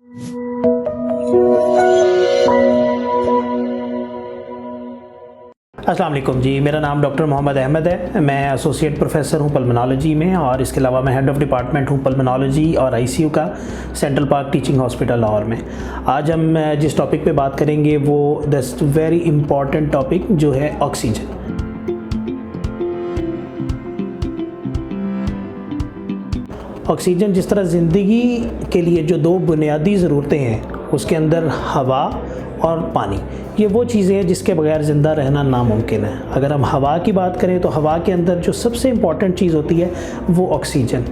अस्सलाम वालेकुम जी, मेरा नाम डॉक्टर मोहम्मद अहमद है। मैं एसोसिएट प्रोफेसर हूँ पल्मोनोलॉजी में और इसके अलावा मैं हेड ऑफ़ डिपार्टमेंट हूँ पल्मोनोलॉजी और आईसीयू का central park teaching hospital Lahore में। आज हम जिस टॉपिक पे बात करेंगे वो दैट्स वेरी इम्पॉर्टेंट टॉपिक जो है ऑक्सीजन। ऑक्सीजन जिस तरह ज़िंदगी के लिए जो दो बुनियादी ज़रूरतें हैं उसके अंदर हवा और पानी, ये वो चीज़ें हैं जिसके बगैर ज़िंदा रहना नामुमकिन है। अगर हम हवा की बात करें तो हवा के अंदर जो सबसे इम्पॉर्टेंट चीज़ होती है वो ऑक्सीजन।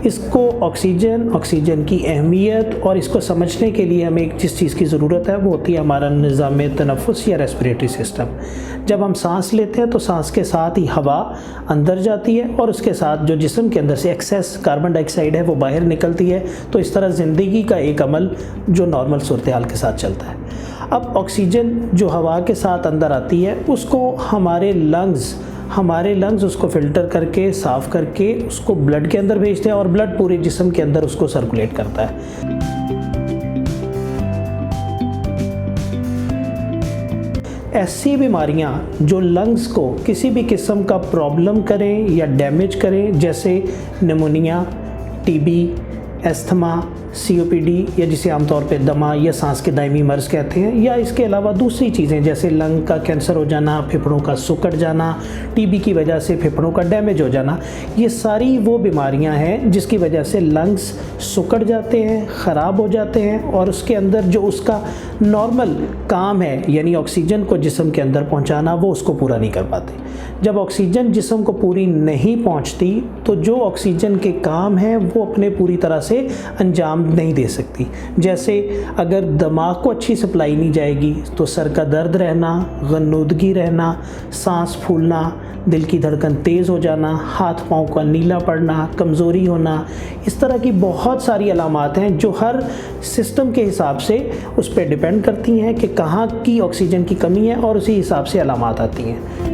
इसको ऑक्सीजन की अहमियत और इसको समझने के लिए हमें एक जिस चीज़ की ज़रूरत है वो होती है हमारा निज़ाम तनफ़ुस या रेस्पिरेटरी सिस्टम। जब हम सांस लेते हैं तो सांस के साथ ही हवा अंदर जाती है और उसके साथ जो जिस्म के अंदर से एक्सेस कार्बन डाइऑक्साइड है वो बाहर निकलती है। तो इस तरह ज़िंदगी का एक अमल जो नॉर्मल सूरत हाल के साथ चलता है। अब ऑक्सीजन जो हवा के साथ अंदर आती है उसको हमारे लंग्स उसको फ़िल्टर करके साफ़ करके उसको ब्लड के अंदर भेजते हैं और ब्लड पूरे जिस्म के अंदर उसको सर्कुलेट करता है। ऐसी बीमारियां जो लंग्स को किसी भी किस्म का प्रॉब्लम करें या डैमेज करें, जैसे निमोनिया, टीबी, एस्थमा, सीओपीडी या जिसे आमतौर पे दमा या सांस के दायमी मर्ज़ कहते हैं, या इसके अलावा दूसरी चीज़ें जैसे लंग का कैंसर हो जाना, फेफड़ों का सिकुड़ जाना, टीबी की वजह से फेफड़ों का डैमेज हो जाना, ये सारी वो बीमारियां हैं जिसकी वजह से लंग्स सिकुड़ जाते हैं, ख़राब हो जाते हैं और उसके अंदर जो उसका नॉर्मल काम है यानी ऑक्सीजन को जिस्म के अंदर पहुँचाना वो उसको पूरा नहीं कर पाते। जब ऑक्सीजन जिस्म को पूरी नहीं पहुँचती तो जो ऑक्सीजन के काम हैं वो अपने पूरी तरह से अंजाम नहीं दे सकती। जैसे अगर दिमाग को अच्छी सप्लाई नहीं जाएगी तो सर का दर्द रहना, गन्नूदगी रहना, सांस फूलना, दिल की धड़कन तेज़ हो जाना, हाथ पाँव का नीला पड़ना, कमज़ोरी होना, इस तरह की बहुत सारी अलामात हैं जो हर सिस्टम के हिसाब से उस पर डिपेंड करती हैं कि कहाँ की ऑक्सीजन की कमी है और उसी हिसाब से अलामात आती हैं।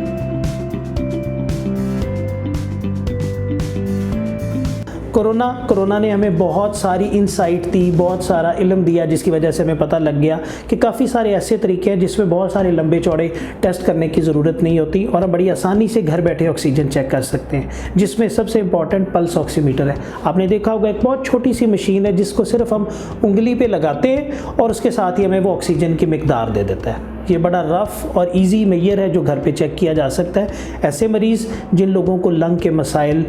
कोरोना ने हमें बहुत सारी इंसाइट दी, बहुत सारा इल्म दिया, जिसकी वजह से हमें पता लग गया कि काफ़ी सारे ऐसे तरीके हैं जिसमें बहुत सारे लंबे चौड़े टेस्ट करने की ज़रूरत नहीं होती और हम बड़ी आसानी से घर बैठे ऑक्सीजन चेक कर सकते हैं, जिसमें सबसे इम्पॉर्टेंट पल्स ऑक्सीमीटर है। आपने देखा होगा एक बहुत छोटी सी मशीन है जिसको सिर्फ हम उंगली पे लगाते हैं और उसके साथ ही हमें वो ऑक्सीजन की मिकदार दे देता है। ये बड़ा रफ़ और इजी मेजर है जो घर पे चेक किया जा सकता है। ऐसे मरीज़ जिन लोगों को लंग के मसाइल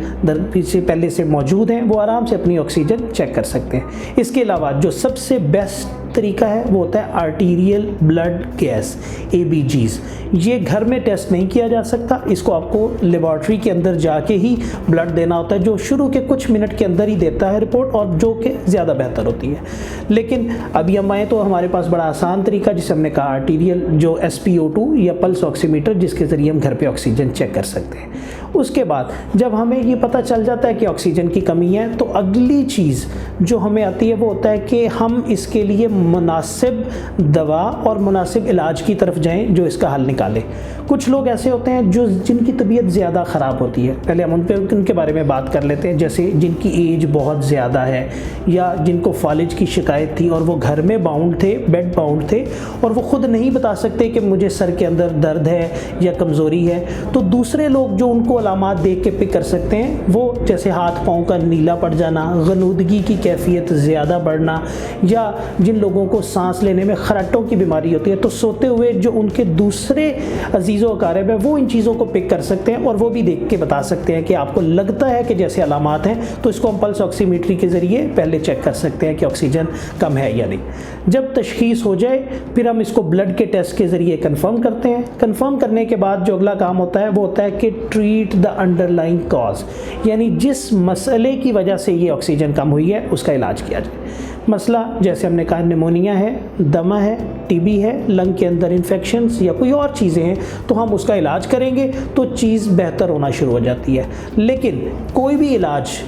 से पहले से मौजूद हैं वो आराम से अपनी ऑक्सीजन चेक कर सकते हैं। इसके अलावा जो सबसे बेस्ट तरीका है वो होता है आर्टीरियल ब्लड गैस, ABGs। ये घर में टेस्ट नहीं किया जा सकता, इसको आपको लेबॉर्ट्री के अंदर जाके ही ब्लड देना होता है, जो शुरू के कुछ मिनट के अंदर ही देता है रिपोर्ट और जो कि ज़्यादा बेहतर होती है। लेकिन अभी हम आए तो हमारे पास बड़ा आसान तरीका जिसे हमने कहा आर्टीरियल जो SpO2 या पल्स ऑक्सीमीटर, जिसके ज़रिए हम घर पे ऑक्सीजन चेक कर सकते हैं। उसके बाद जब हमें ये पता चल जाता है कि ऑक्सीजन की कमी है तो अगली चीज़ जो हमें आती है वो होता है कि हम इसके लिए मुनासिब दवा और मुनासिब इलाज की तरफ जाएं जो इसका हल निकाले। कुछ लोग ऐसे होते हैं जिनकी तबीयत ज़्यादा ख़राब होती है, पहले हम उनके बारे में बात कर लेते हैं, जैसे जिनकी एज बहुत ज़्यादा है या जिनको फालिज की शिकायत थी और वो घर में बाउंड थे, बेड बाउंड थे और वो ख़ुद नहीं बता सकते कि मुझे सर के अंदर दर्द है या कमज़ोरी है। तो दूसरे लोग जो उनको अलामात देख के पिक कर सकते हैं वो जैसे हाथ पाँव का नीला पड़ जाना, गनूदगी की कैफियत ज़्यादा बढ़ना, या जिन लोगों को सांस लेने में खराटों की बीमारी होती है तो सोते हुए जो उनके दूसरे अजीज़ों अकारिब है वो इन चीज़ों को पिक कर सकते हैं और वो भी देख के बता सकते हैं कि आपको लगता है कि जैसे अलामात हैं तो इसको हम पल्स ऑक्सीमीट्री के ज़रिए पहले चेक कर सकते हैं कि ऑक्सीजन कम है या नहीं। जब तशखीस हो जाए फिर हम इसको ब्लड के टेस्ट के ज़रिए कंफर्म करते हैं। कंफर्म करने के बाद जो अगला काम होता है वो होता है कि ट्रीट द अंडरलाइंग कॉज, यानी जिस मसले की वजह से ये ऑक्सीजन कम हुई है उसका इलाज किया जाए। मसला जैसे हमने कहा निमोनिया है, दमा है, टीबी है, लंग के अंदर इन्फेक्शंस या कोई और चीज़ें हैं तो हम उसका इलाज करेंगे तो चीज़ बेहतर होना शुरू हो जाती है। लेकिन कोई भी इलाज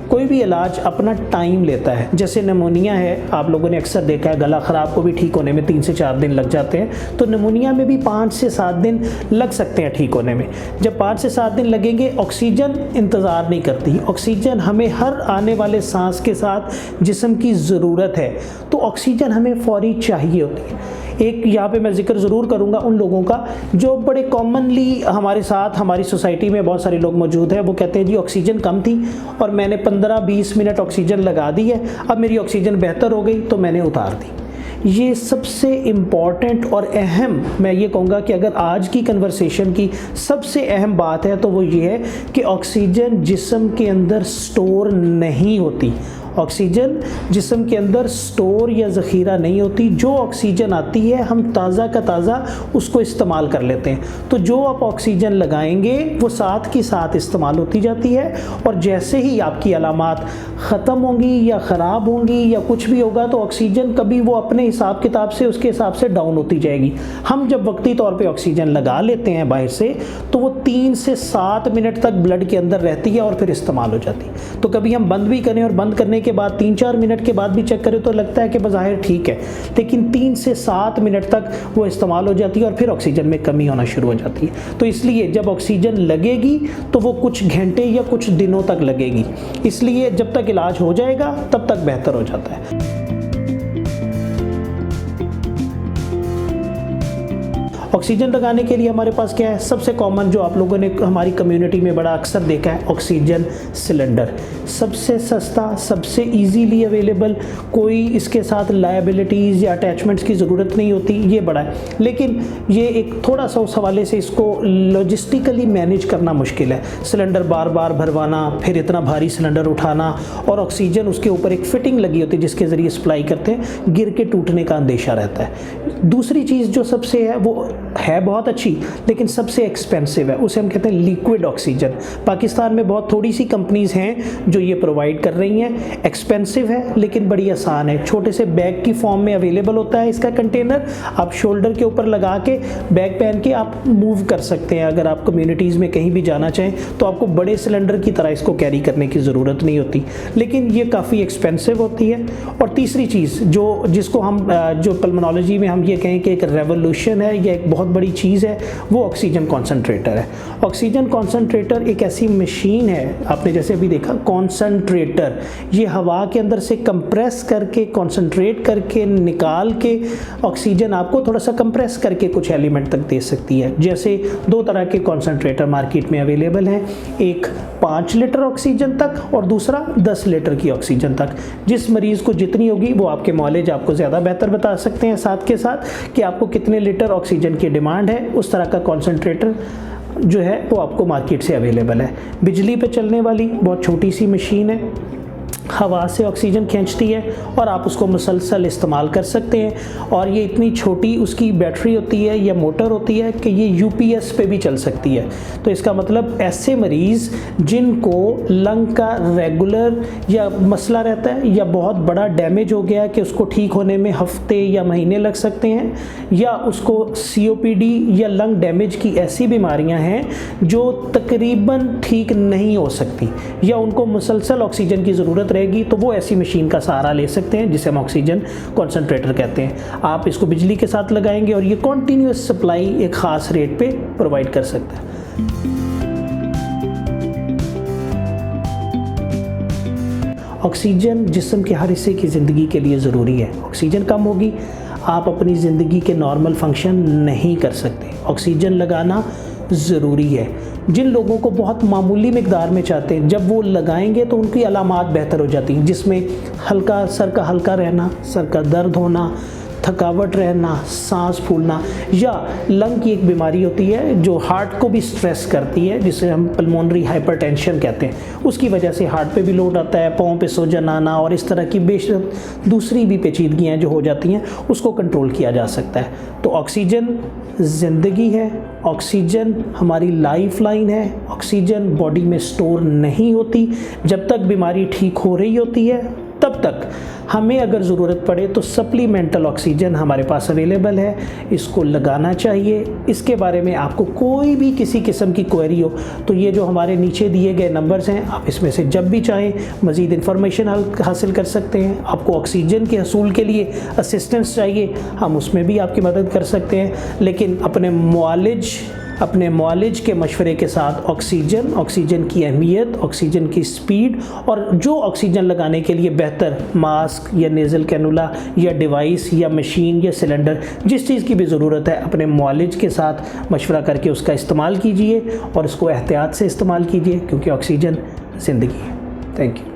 कोई भी इलाज अपना टाइम लेता है। जैसे निमोनिया है, आप लोगों ने अक्सर देखा है गला ख़राब को भी ठीक होने में 3 से 4 दिन लग जाते हैं, तो निमोनिया में भी 5 से 7 दिन लग सकते हैं ठीक होने में। जब 5 से 7 दिन लगेंगे, ऑक्सीजन इंतज़ार नहीं करती। ऑक्सीजन हमें हर आने वाले सांस के साथ जिस्म की ज़रूरत है, तो ऑक्सीजन हमें फ़ौरी चाहिए होती है। एक यहाँ पे मैं जिक्र ज़रूर करूँगा उन लोगों का जो बड़े कॉमनली हमारे साथ, हमारी सोसाइटी में बहुत सारे लोग मौजूद हैं, वो कहते हैं जी ऑक्सीजन कम थी और मैंने 15-20 मिनट ऑक्सीजन लगा दी है, अब मेरी ऑक्सीजन बेहतर हो गई तो मैंने उतार दी। ये सबसे इम्पॉर्टेंट और अहम, मैं ये कहूँगा कि अगर आज की कन्वर्सेशन की सबसे अहम बात है तो वो ये है कि ऑक्सीजन जिस्म के अंदर स्टोर नहीं होती। ऑक्सीजन जिस्म के अंदर स्टोर या ज़ख़ीरा नहीं होती। जो ऑक्सीजन आती है हम ताज़ा का ताज़ा उसको इस्तेमाल कर लेते हैं। तो जो आप ऑक्सीजन लगाएंगे वो साथ की साथ इस्तेमाल होती जाती है, और जैसे ही आपकी अलामात ख़त्म होंगी या ख़राब होंगी या कुछ भी होगा तो ऑक्सीजन कभी वो अपने हिसाब किताब से, उसके हिसाब से डाउन होती जाएगी। हम जब वक्ती तौर पर ऑक्सीजन लगा लेते हैं बाहर से, तो वो 3 से 7 मिनट तक ब्लड के अंदर रहती है और फिर इस्तेमाल हो जाती है। तो कभी हम बंद भी करें और बंद करने के बाद 3-4 मिनट के बाद भी चेक करें तो लगता है कि बज़ाहिर ठीक है, लेकिन 3 से 7 मिनट तक वो इस्तेमाल हो जाती है और फिर ऑक्सीजन में कमी होना शुरू हो जाती है। तो इसलिए जब ऑक्सीजन लगेगी तो वो कुछ घंटे या कुछ दिनों तक लगेगी, इसलिए जब तक इलाज हो जाएगा तब तक बेहतर हो जाता है। ऑक्सीजन लगाने के लिए हमारे पास क्या है, सबसे कॉमन जो आप लोगों ने हमारी कम्युनिटी में बड़ा अक्सर देखा है, ऑक्सीजन सिलेंडर। सबसे सस्ता, सबसे इजीली अवेलेबल, कोई इसके साथ लायबिलिटीज़ या अटैचमेंट्स की ज़रूरत नहीं होती, ये बड़ा है। लेकिन ये एक थोड़ा सा उस हवाले से इसको लॉजिस्टिकली मैनेज करना मुश्किल है। सिलेंडर बार बार भरवाना, फिर इतना भारी सिलेंडर उठाना, और ऑक्सीजन उसके ऊपर एक फ़िटिंग लगी होती है जिसके ज़रिए सप्लाई करते हैं, गिर के टूटने का अंदेशा रहता है। दूसरी चीज़ जो सबसे है वो है बहुत अच्छी लेकिन सबसे एक्सपेंसिव है, उसे हम कहते हैं लिक्विड ऑक्सीजन। पाकिस्तान में बहुत थोड़ी सी कंपनीज़ हैं जो ये प्रोवाइड कर रही हैं। एक्सपेंसिव है लेकिन बड़ी आसान है, छोटे से बैग की फॉर्म में अवेलेबल होता है इसका कंटेनर। आप शोल्डर के ऊपर लगा के बैग पहन के आप मूव कर सकते हैं। अगर आप कम्युनिटीज़ में कहीं भी जाना चाहें तो आपको बड़े सिलेंडर की तरह इसको कैरी करने की ज़रूरत नहीं होती, लेकिन ये काफ़ी एक्सपेंसिव होती है। और तीसरी चीज़ जिसको हम जो पल्मोनोलॉजी में हम ये कहें कि एक रेवोल्यूशन है या एक बहुत बड़ी चीज़ है, वो ऑक्सीजन कॉन्सनट्रेटर है। ऑक्सीजन कॉन्सनट्रेटर एक ऐसी मशीन है, आपने जैसे अभी देखा कॉन्सनट्रेटर, ये हवा के अंदर से कंप्रेस करके, कॉन्सनट्रेट करके, निकाल के ऑक्सीजन आपको थोड़ा सा कंप्रेस करके कुछ एलिमेंट तक दे सकती है। जैसे 2 तरह के कॉन्सनट्रेटर मार्केट में अवेलेबल हैं, एक 5 लीटर ऑक्सीजन तक और दूसरा 10 लीटर की ऑक्सीजन तक। जिस मरीज़ को जितनी होगी वो आपके मौलेज आपको ज़्यादा बेहतर बता सकते हैं साथ के साथ कि आपको कितने लीटर ऑक्सीजन की डिमांड है, उस तरह का कॉन्सनट्रेटर जो है वो आपको मार्केट से अवेलेबल है। बिजली पे चलने वाली बहुत छोटी सी मशीन है, हवा से ऑक्सीजन खींचती है और आप उसको मुसलसल इस्तेमाल कर सकते हैं। और ये इतनी छोटी उसकी बैटरी होती है या मोटर होती है कि ये यूपीएस पे भी चल सकती है। तो इसका मतलब ऐसे मरीज़ जिनको लंग का रेगुलर या मसला रहता है या बहुत बड़ा डैमेज हो गया है कि उसको ठीक होने में हफ्ते या महीने लग सकते हैं, या उसको सीओपीडी या लंग डैमेज की ऐसी बीमारियां हैं जो तकरीबन ठीक नहीं हो सकती या उनको मुसलसल ऑक्सीजन की ज़रूरत रहेगी, तो वो ऐसी मशीन का सहारा ले सकते हैं जिसे हम ऑक्सीजन कॉन्सनट्रेटर कहते हैं। आप इसको बिजली के साथ लगाएंगे और ये कॉन्टीन्यूअस सप्लाई एक ख़ास रेट पे प्रोवाइड कर सकता है। ऑक्सीजन जिस्म के हर हिस्से की ज़िंदगी के लिए ज़रूरी है। ऑक्सीजन कम होगी, आप अपनी ज़िंदगी के नॉर्मल फंक्शन नहीं कर सकते। ऑक्सीजन लगाना ज़रूरी है। जिन लोगों को बहुत मामूली मिकदार में चाहते हैं, जब वो लगाएंगे तो उनकी अलामात बेहतर हो जाती हैं, जिसमें हल्का सर का हल्का रहना, सर का दर्द होना, थकावट रहना, सांस फूलना, या लंग की एक बीमारी होती है जो हार्ट को भी स्ट्रेस करती है जिसे हम पल्मोनरी हाइपरटेंशन कहते हैं। उसकी वजह से हार्ट पे भी लोड आता है, पाँव पे सूजन आना और इस तरह की बेशक दूसरी भी पेचीदगियाँ जो हो जाती हैं उसको कंट्रोल किया जा सकता है। तो ऑक्सीजन ज़िंदगी है, ऑक्सीजन हमारी लाइफ लाइन है। ऑक्सीजन बॉडी में स्टोर नहीं होती, जब तक बीमारी ठीक हो रही होती है तब तक हमें अगर ज़रूरत पड़े तो सप्लीमेंटल ऑक्सीजन हमारे पास अवेलेबल है, इसको लगाना चाहिए। इसके बारे में आपको कोई भी किसी किस्म की क्वेरी हो तो ये जो हमारे नीचे दिए गए नंबर्स हैं, आप इसमें से जब भी चाहें मज़ीद इन्फॉर्मेशन हासिल कर सकते हैं। आपको ऑक्सीजन के हसूल के लिए असिस्टेंस चाहिए, हम उसमें भी आपकी मदद कर सकते हैं, लेकिन अपने मुआलिज के मशवरे के साथ ऑक्सीजन की अहमियत, ऑक्सीजन की स्पीड और जो ऑक्सीजन लगाने के लिए बेहतर मास्क या नेज़ल कैनुला या डिवाइस या मशीन या सिलेंडर, जिस चीज़ की भी ज़रूरत है, अपने मुआलिज के साथ मशवरा करके उसका इस्तेमाल कीजिए और इसको एहतियात से इस्तेमाल कीजिए, क्योंकि ऑक्सीजन ज़िंदगी है। Thank you.